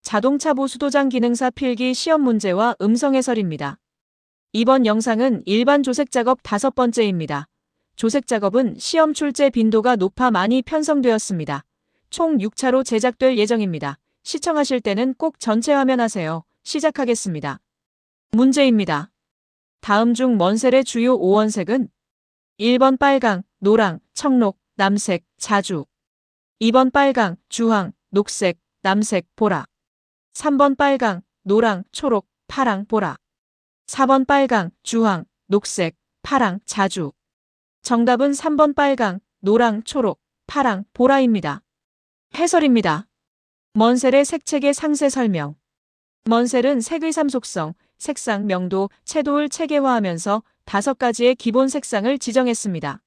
자동차 보수도장 기능사 필기 시험 문제와 음성 해설입니다. 이번 영상은 일반 조색 작업 5번째입니다. 조색 작업은 시험 출제 빈도가 높아 많이 편성되었습니다. 총 6차로 제작될 예정입니다. 시청하실 때는 꼭 전체 화면 하세요. 시작하겠습니다. 문제입니다. 다음 중 먼셀의 주요 5원색은 1번 빨강, 노랑, 청록, 남색, 자주 2번 빨강, 주황, 녹색, 남색, 보라 3번 빨강, 노랑, 초록, 파랑, 보라 4번 빨강, 주황, 녹색, 파랑, 자주 정답은 3번 빨강, 노랑, 초록, 파랑, 보라입니다. 해설입니다. 먼셀의 색책의 상세 설명. 먼셀은 색의 3속성, 색상, 명도, 채도를 체계화하면서 5가지의 기본 색상을 지정했습니다.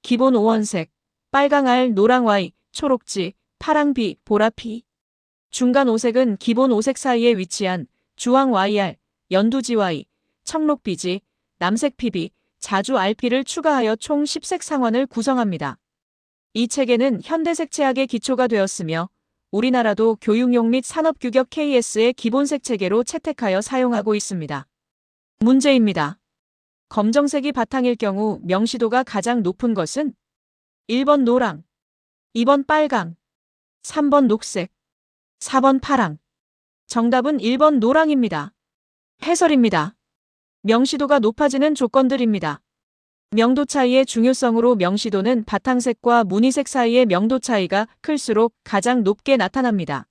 기본 5원색, 빨강 R, 노랑 Y, 초록 G, 파랑 B, 보라 P. 중간 5색은 기본 5색 사이에 위치한 주황 YR, 연두 GY, 청록 BG, 남색 PB, 자주 RP를 추가하여 총 10색 상환을 구성합니다. 이 체계는 현대색채학의 기초가 되었으며 우리나라도 교육용 및 산업규격 KS의 기본색 체계로 채택하여 사용하고 있습니다. 문제입니다. 검정색이 바탕일 경우 명시도가 가장 높은 것은 1번 노랑, 2번 빨강, 3번 녹색, 4번 파랑. 정답은 1번 노랑입니다. 해설입니다. 명시도가 높아지는 조건들입니다. 명도 차이의 중요성으로 명시도는 바탕색과 무늬색 사이의 명도 차이가 클수록 가장 높게 나타납니다.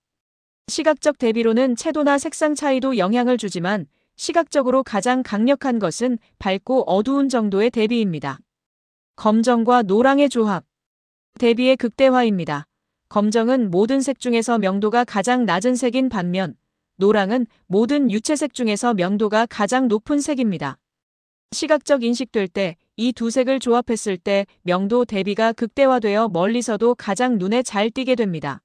시각적 대비로는 채도나 색상 차이도 영향을 주지만 시각적으로 가장 강력한 것은 밝고 어두운 정도의 대비입니다. 검정과 노랑의 조합. 대비의 극대화입니다. 검정은 모든 색 중에서 명도가 가장 낮은 색인 반면 노랑은 모든 유채색 중에서 명도가 가장 높은 색입니다. 시각적 인식될 때 이 두 색을 조합했을 때 명도 대비가 극대화되어 멀리서도 가장 눈에 잘 띄게 됩니다.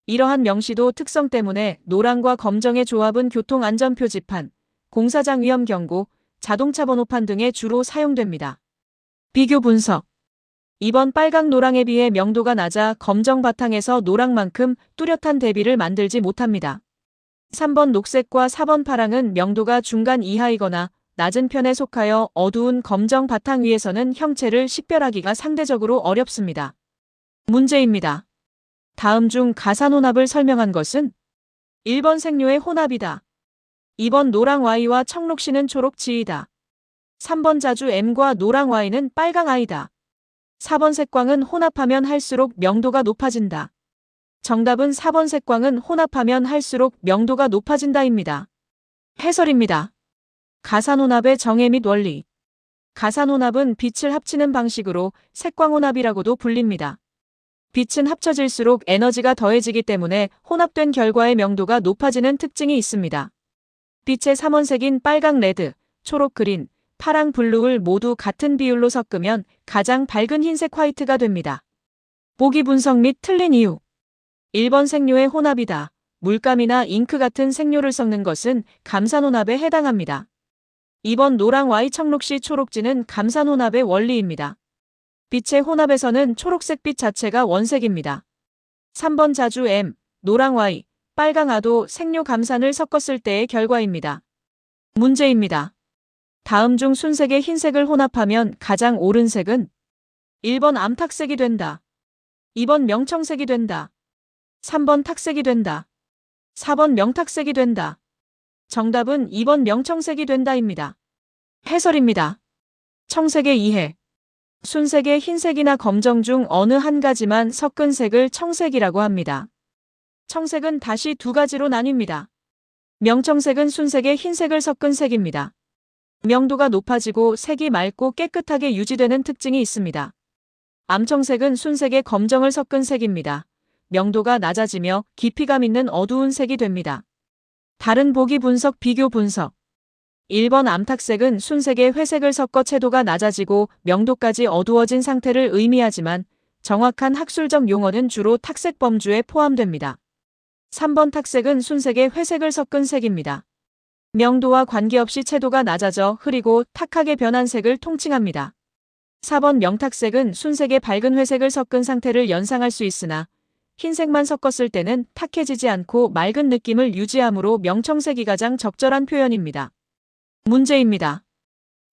이러한 명시도 특성 때문에 노랑과 검정의 조합은 교통안전표지판, 공사장 위험 경고, 자동차 번호판 등에 주로 사용됩니다. 비교 분석. 2번 빨강 노랑에 비해 명도가 낮아 검정 바탕에서 노랑만큼 뚜렷한 대비를 만들지 못합니다. 3번 녹색과 4번 파랑은 명도가 중간 이하이거나 낮은 편에 속하여 어두운 검정 바탕 위에서는 형체를 식별하기가 상대적으로 어렵습니다. 문제입니다. 다음 중 가산혼합을 설명한 것은 1번 색료의 혼합이다. 2번 노랑 Y와 청록 C는 초록 G이다. 3번 자주 M과 노랑 Y는 빨강 I다. 4번 색광은 혼합하면 할수록 명도가 높아진다. 정답은 4번 색광은 혼합하면 할수록 명도가 높아진다입니다. 해설입니다. 가산혼합의 정의 및 원리. 가산혼합은 빛을 합치는 방식으로 색광혼합이라고도 불립니다. 빛은 합쳐질수록 에너지가 더해지기 때문에 혼합된 결과의 명도가 높아지는 특징이 있습니다. 빛의 3원색인 빨강 레드, 초록 그린, 파랑 블루를 모두 같은 비율로 섞으면 가장 밝은 흰색 화이트가 됩니다. 보기 분석 및 틀린 이유. 1번 색료의 혼합이다. 물감이나 잉크 같은 색료를 섞는 것은 감산혼합에 해당합니다. 2번 노랑 Y 청록 C 초록 G는 감산혼합의 원리입니다. 빛의 혼합에서는 초록색 빛 자체가 원색입니다. 3번 자주 M, 노랑 Y, 빨강 A도 색료 감산을 섞었을 때의 결과입니다. 문제입니다. 다음 중 순색의 흰색을 혼합하면 가장 옳은 색은 1번 암탁색이 된다. 2번 명청색이 된다. 3번 탁색이 된다. 4번 명탁색이 된다. 정답은 2번 명청색이 된다입니다. 해설입니다. 청색의 이해. 순색의 흰색이나 검정 중 어느 한 가지만 섞은 색을 청색이라고 합니다. 청색은 다시 두 가지로 나뉩니다. 명청색은 순색의 흰색을 섞은 색입니다. 명도가 높아지고 색이 맑고 깨끗하게 유지되는 특징이 있습니다. 암청색은 순색의 검정을 섞은 색입니다. 명도가 낮아지며 깊이감 있는 어두운 색이 됩니다. 다른 보기 분석 비교 분석. 1번 암탁색은 순색의 회색을 섞어 채도가 낮아지고 명도까지 어두워진 상태를 의미하지만 정확한 학술적 용어는 주로 탁색 범주에 포함됩니다. 3번 탁색은 순색의 회색을 섞은 색입니다. 명도와 관계없이 채도가 낮아져 흐리고 탁하게 변한 색을 통칭합니다. 4번 명탁색은 순색의 밝은 회색을 섞은 상태를 연상할 수 있으나 흰색만 섞었을 때는 탁해지지 않고 맑은 느낌을 유지하므로 명청색이 가장 적절한 표현입니다. 문제입니다.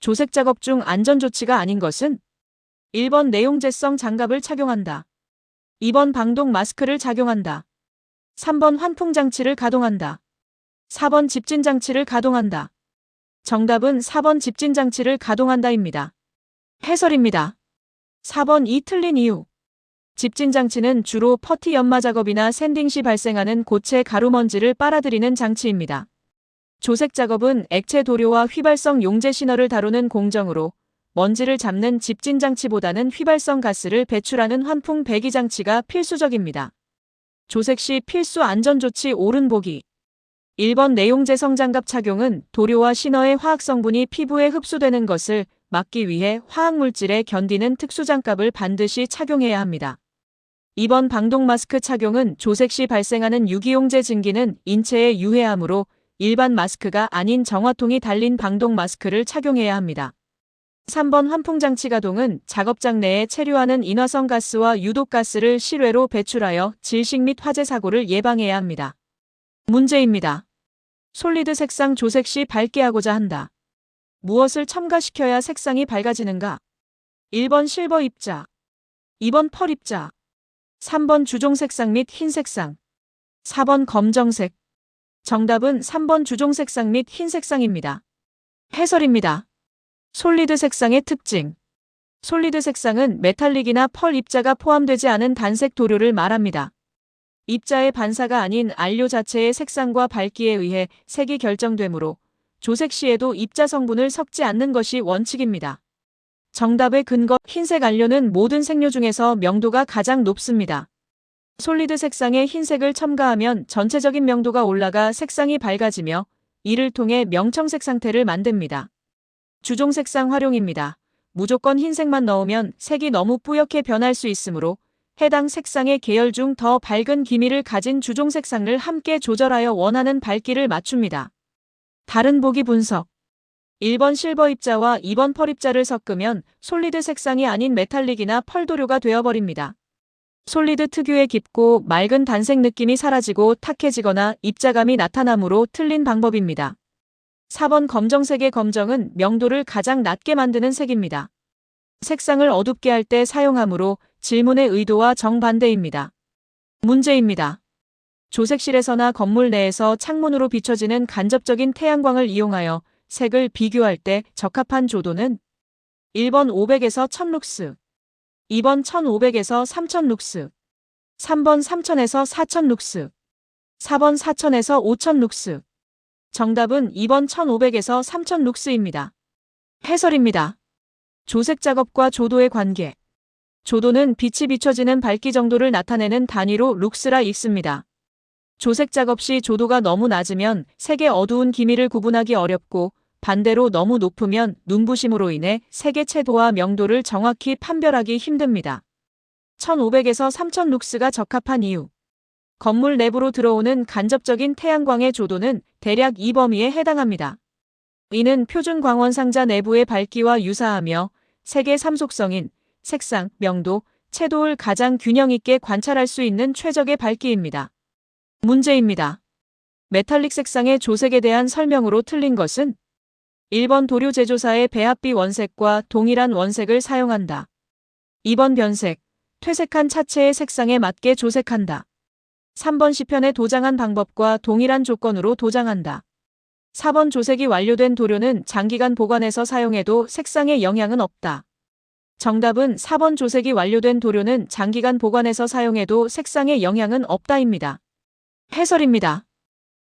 조색 작업 중 안전조치가 아닌 것은 1번 내용제성 장갑을 착용한다. 2번 방독 마스크를 착용한다. 3번 환풍장치를 가동한다. 4번 집진장치를 가동한다. 정답은 4번 집진장치를 가동한다입니다. 해설입니다. 4번 이 틀린 이유. 집진장치는 주로 퍼티 연마 작업이나 샌딩 시 발생하는 고체 가루먼지를 빨아들이는 장치입니다. 조색 작업은 액체 도료와 휘발성 용재 신호를 다루는 공정으로 먼지를 잡는 집진장치보다는 휘발성 가스를 배출하는 환풍 배기장치가 필수적입니다. 조색 시 필수 안전조치 옳은 보기. 1번 내용제성 장갑 착용은 도료와 신어의 화학성분이 피부에 흡수되는 것을 막기 위해 화학물질에 견디는 특수장갑을 반드시 착용해야 합니다. 2번 방독 마스크 착용은 조색 시 발생하는 유기용재 증기는 인체에 유해하므로 일반 마스크가 아닌 정화통이 달린 방독 마스크를 착용해야 합니다. 3번 환풍장치 가동은 작업장 내에 체류하는 인화성 가스와 유독가스를 실외로 배출하여 질식 및 화재 사고를 예방해야 합니다. 문제입니다. 솔리드 색상 조색 시 밝게 하고자 한다. 무엇을 첨가시켜야 색상이 밝아지는가? 1번 실버 입자, 2번 펄 입자, 3번 주종 색상 및 흰 색상, 4번 검정색. 정답은 3번 주종 색상 및 흰 색상입니다. 해설입니다. 솔리드 색상의 특징. 솔리드 색상은 메탈릭이나 펄 입자가 포함되지 않은 단색 도료를 말합니다. 입자의 반사가 아닌 안료 자체의 색상과 밝기에 의해 색이 결정되므로 조색 시에도 입자 성분을 섞지 않는 것이 원칙입니다. 정답의 근거. 흰색 안료는 모든 색료 중에서 명도가 가장 높습니다. 솔리드 색상에 흰색을 첨가하면 전체적인 명도가 올라가 색상이 밝아지며 이를 통해 명청색 상태를 만듭니다. 주종 색상 활용입니다. 무조건 흰색만 넣으면 색이 너무 뿌옇게 변할 수 있으므로 해당 색상의 계열 중 더 밝은 기미를 가진 주종 색상을 함께 조절하여 원하는 밝기를 맞춥니다. 다른 보기 분석. 1번 실버 입자와 2번 펄 입자를 섞으면 솔리드 색상이 아닌 메탈릭이나 펄 도료가 되어버립니다. 솔리드 특유의 깊고 맑은 단색 느낌이 사라지고 탁해지거나 입자감이 나타나므로 틀린 방법입니다. 4번 검정색의 검정은 명도를 가장 낮게 만드는 색입니다. 색상을 어둡게 할 때 사용하므로 질문의 의도와 정반대입니다. 문제입니다. 조색실에서나 건물 내에서 창문으로 비춰지는 간접적인 태양광을 이용하여 색을 비교할 때 적합한 조도는 1번 500에서 1000룩스, 2번 1500에서 3000룩스, 3번 3000에서 4000룩스, 4번 4000에서 5000룩스. 정답은 2번 1500에서 3000룩스입니다. 해설입니다. 조색 작업과 조도의 관계. 조도는 빛이 비춰지는 밝기 정도를 나타내는 단위로 룩스라 읽습니다. 조색 작업 시 조도가 너무 낮으면 색의 어두운 기미를 구분하기 어렵고 반대로 너무 높으면 눈부심으로 인해 색의 채도와 명도를 정확히 판별하기 힘듭니다. 1500에서 3000룩스가 적합한 이유. 건물 내부로 들어오는 간접적인 태양광의 조도는 대략 이 범위에 해당합니다. 이는 표준 광원 상자 내부의 밝기와 유사하며 색의 삼속성인 색상, 명도, 채도를 가장 균형 있게 관찰할 수 있는 최적의 밝기입니다. 문제입니다. 메탈릭 색상의 조색에 대한 설명으로 틀린 것은 1번 도료 제조사의 배합비 원색과 동일한 원색을 사용한다. 2번 변색, 퇴색한 차체의 색상에 맞게 조색한다. 3번 시편에 도장한 방법과 동일한 조건으로 도장한다. 4번 조색이 완료된 도료는 장기간 보관해서 사용해도 색상에 영향은 없다. 정답은 4번 조색이 완료된 도료는 장기간 보관해서 사용해도 색상에 영향은 없다입니다. 해설입니다.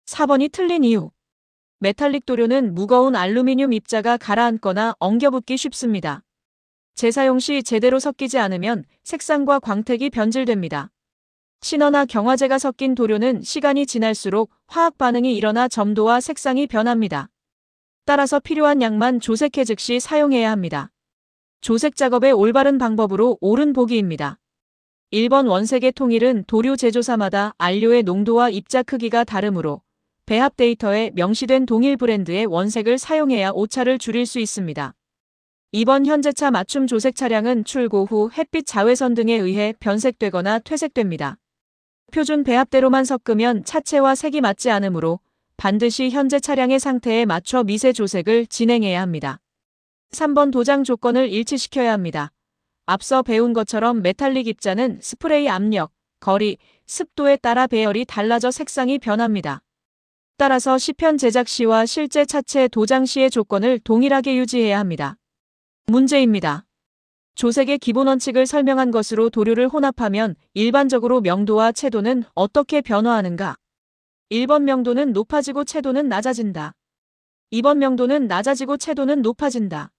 4번이 틀린 이유. 메탈릭 도료는 무거운 알루미늄 입자가 가라앉거나 엉겨붙기 쉽습니다. 재사용 시 제대로 섞이지 않으면 색상과 광택이 변질됩니다. 신어나 경화제가 섞인 도료는 시간이 지날수록 화학 반응이 일어나 점도와 색상이 변합니다. 따라서 필요한 양만 조색해 즉시 사용해야 합니다. 조색 작업의 올바른 방법으로 옳은 보기입니다. 1번 원색의 통일은 도료 제조사마다 안료의 농도와 입자 크기가 다르므로 배합 데이터에 명시된 동일 브랜드의 원색을 사용해야 오차를 줄일 수 있습니다. 2번 현재차 맞춤 조색 차량은 출고 후 햇빛 자외선 등에 의해 변색되거나 퇴색됩니다. 표준 배합대로만 섞으면 차체와 색이 맞지 않으므로 반드시 현재 차량의 상태에 맞춰 미세 조색을 진행해야 합니다. 3번 도장 조건을 일치시켜야 합니다. 앞서 배운 것처럼 메탈릭 입자는 스프레이 압력, 거리, 습도에 따라 배열이 달라져 색상이 변합니다. 따라서 시편 제작 시와 실제 차체 도장 시의 조건을 동일하게 유지해야 합니다. 문제입니다. 조색의 기본 원칙을 설명한 것으로 도료를 혼합하면 일반적으로 명도와 채도는 어떻게 변화하는가? 1번 명도는 높아지고 채도는 낮아진다. 2번 명도는 낮아지고 채도는 높아진다.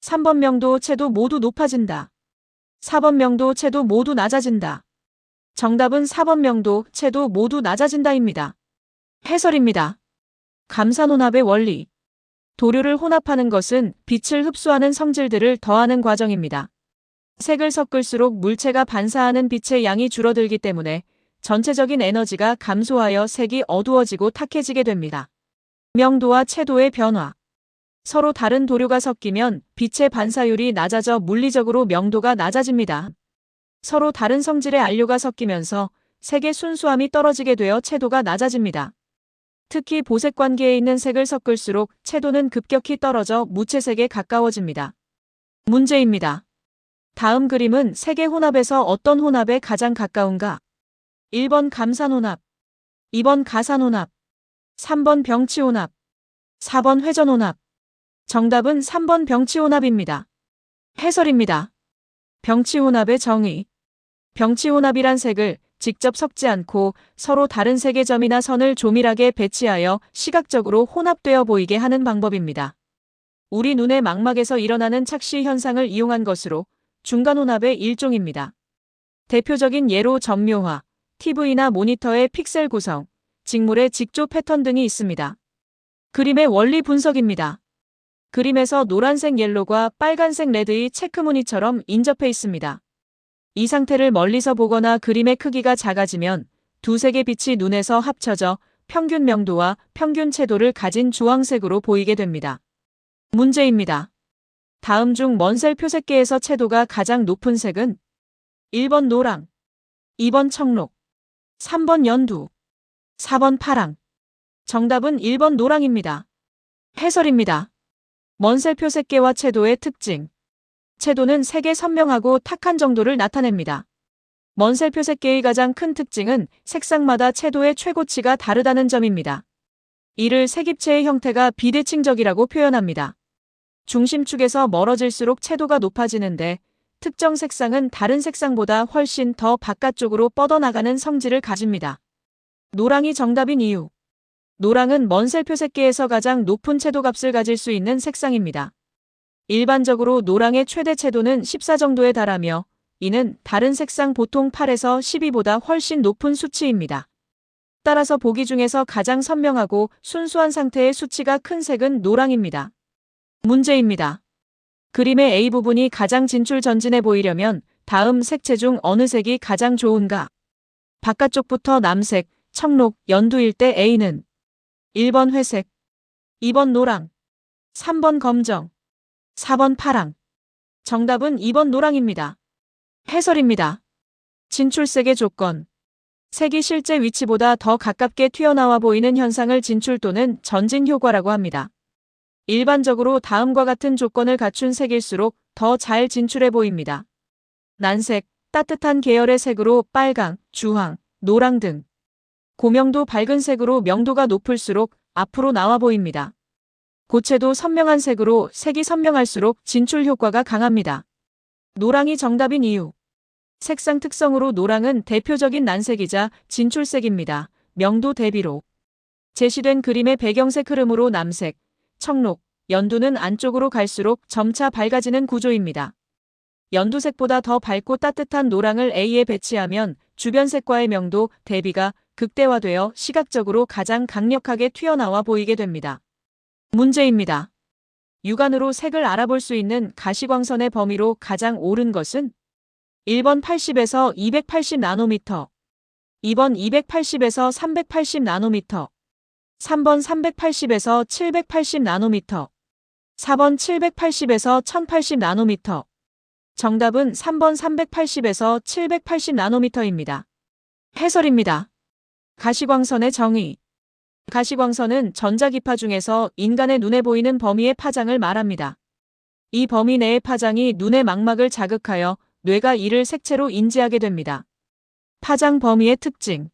3번 명도, 채도 모두 높아진다. 4번 명도, 채도 모두 낮아진다. 정답은 4번 명도, 채도 모두 낮아진다입니다. 해설입니다. 감산혼합의 원리. 도료를 혼합하는 것은 빛을 흡수하는 성질들을 더하는 과정입니다. 색을 섞을수록 물체가 반사하는 빛의 양이 줄어들기 때문에 전체적인 에너지가 감소하여 색이 어두워지고 탁해지게 됩니다. 명도와 채도의 변화. 서로 다른 도료가 섞이면 빛의 반사율이 낮아져 물리적으로 명도가 낮아집니다. 서로 다른 성질의 안료가 섞이면서 색의 순수함이 떨어지게 되어 채도가 낮아집니다. 특히 보색 관계에 있는 색을 섞을수록 채도는 급격히 떨어져 무채색에 가까워집니다. 문제입니다. 다음 그림은 색의 혼합에서 어떤 혼합에 가장 가까운가? 1번 감산혼합, 2번 가산혼합, 3번 병치혼합, 4번 회전혼합. 정답은 3번 병치혼합입니다. 해설입니다. 병치혼합의 정의. 병치혼합이란 색을 직접 섞지 않고 서로 다른 색의 점이나 선을 조밀하게 배치하여 시각적으로 혼합되어 보이게 하는 방법입니다. 우리 눈의 망막에서 일어나는 착시 현상을 이용한 것으로 중간혼합의 일종입니다. 대표적인 예로 점묘화, TV나 모니터의 픽셀 구성, 직물의 직조 패턴 등이 있습니다. 그림의 원리 분석입니다. 그림에서 노란색 옐로가 빨간색 레드의 체크무늬처럼 인접해 있습니다. 이 상태를 멀리서 보거나 그림의 크기가 작아지면 두 색의 빛이 눈에서 합쳐져 평균 명도와 평균 채도를 가진 주황색으로 보이게 됩니다. 문제입니다. 다음 중 먼셀 표색계에서 채도가 가장 높은 색은 1번 노랑, 2번 청록, 3번 연두, 4번 파랑. 정답은 1번 노랑입니다. 해설입니다. 먼셀 표색계와 채도의 특징. 채도는 색의 선명하고 탁한 정도를 나타냅니다. 먼셀 표색계의 가장 큰 특징은 색상마다 채도의 최고치가 다르다는 점입니다. 이를 색입체의 형태가 비대칭적이라고 표현합니다. 중심축에서 멀어질수록 채도가 높아지는데 특정 색상은 다른 색상보다 훨씬 더 바깥쪽으로 뻗어나가는 성질을 가집니다. 노랑이 정답인 이유. 노랑은 먼셀 표색계에서 가장 높은 채도값을 가질 수 있는 색상입니다. 일반적으로 노랑의 최대 채도는 14 정도에 달하며 이는 다른 색상 보통 8에서 12보다 훨씬 높은 수치입니다. 따라서 보기 중에서 가장 선명하고 순수한 상태의 수치가 큰 색은 노랑입니다. 문제입니다. 그림의 A 부분이 가장 진출 전진해 보이려면 다음 색채 중 어느 색이 가장 좋은가? 바깥쪽부터 남색, 청록, 연두일 때 A는 1번 회색, 2번 노랑, 3번 검정, 4번 파랑. 정답은 2번 노랑입니다. 해설입니다. 진출색의 조건. 색이 실제 위치보다 더 가깝게 튀어나와 보이는 현상을 진출 또는 전진 효과라고 합니다. 일반적으로 다음과 같은 조건을 갖춘 색일수록 더 잘 진출해 보입니다. 난색, 따뜻한 계열의 색으로 빨강, 주황, 노랑 등. 고명도 밝은 색으로 명도가 높을수록 앞으로 나와 보입니다. 고채도 선명한 색으로 색이 선명할수록 진출 효과가 강합니다. 노랑이 정답인 이유. 색상 특성으로 노랑은 대표적인 난색이자 진출색입니다. 명도 대비로. 제시된 그림의 배경색 흐름으로 남색, 청록, 연두는 안쪽으로 갈수록 점차 밝아지는 구조입니다. 연두색보다 더 밝고 따뜻한 노랑을 A에 배치하면 주변색과의 명도 대비가 극대화되어 시각적으로 가장 강력하게 튀어나와 보이게 됩니다. 문제입니다. 육안으로 색을 알아볼 수 있는 가시광선의 범위로 가장 옳은 것은 1번 80에서 280 나노미터, 2번 280에서 380 나노미터, 3번 380에서 780 나노미터, 4번 780에서 1080 나노미터. 정답은 3번 380에서 780 나노미터입니다. 해설입니다. 가시광선의 정의. 가시광선은 전자기파 중에서 인간의 눈에 보이는 범위의 파장을 말합니다. 이 범위 내의 파장이 눈의 망막을 자극하여 뇌가 이를 색채로 인지하게 됩니다. 파장 범위의 특징.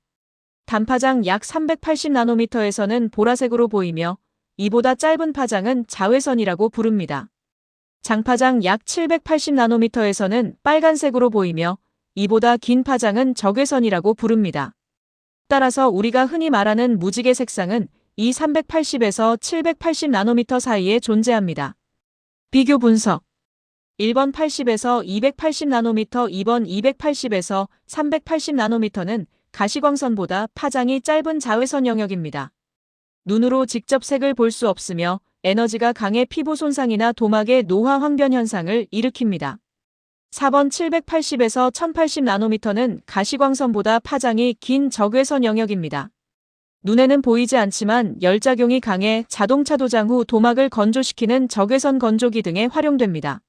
단파장 약 380나노미터에서는 보라색으로 보이며 이보다 짧은 파장은 자외선이라고 부릅니다. 장파장 약 780나노미터에서는 빨간색으로 보이며 이보다 긴 파장은 적외선이라고 부릅니다. 따라서 우리가 흔히 말하는 무지개 색상은 이 380에서 780나노미터 사이에 존재합니다. 비교 분석. 1번 80에서 280나노미터, 2번 280에서 380나노미터는 가시광선보다 파장이 짧은 자외선 영역입니다. 눈으로 직접 색을 볼 수 없으며 에너지가 강해 피부 손상이나 도막의 노화 황변 현상을 일으킵니다. 4번 780에서 1080나노미터는 가시광선보다 파장이 긴 적외선 영역입니다. 눈에는 보이지 않지만 열작용이 강해 자동차 도장 후 도막을 건조시키는 적외선 건조기 등에 활용됩니다.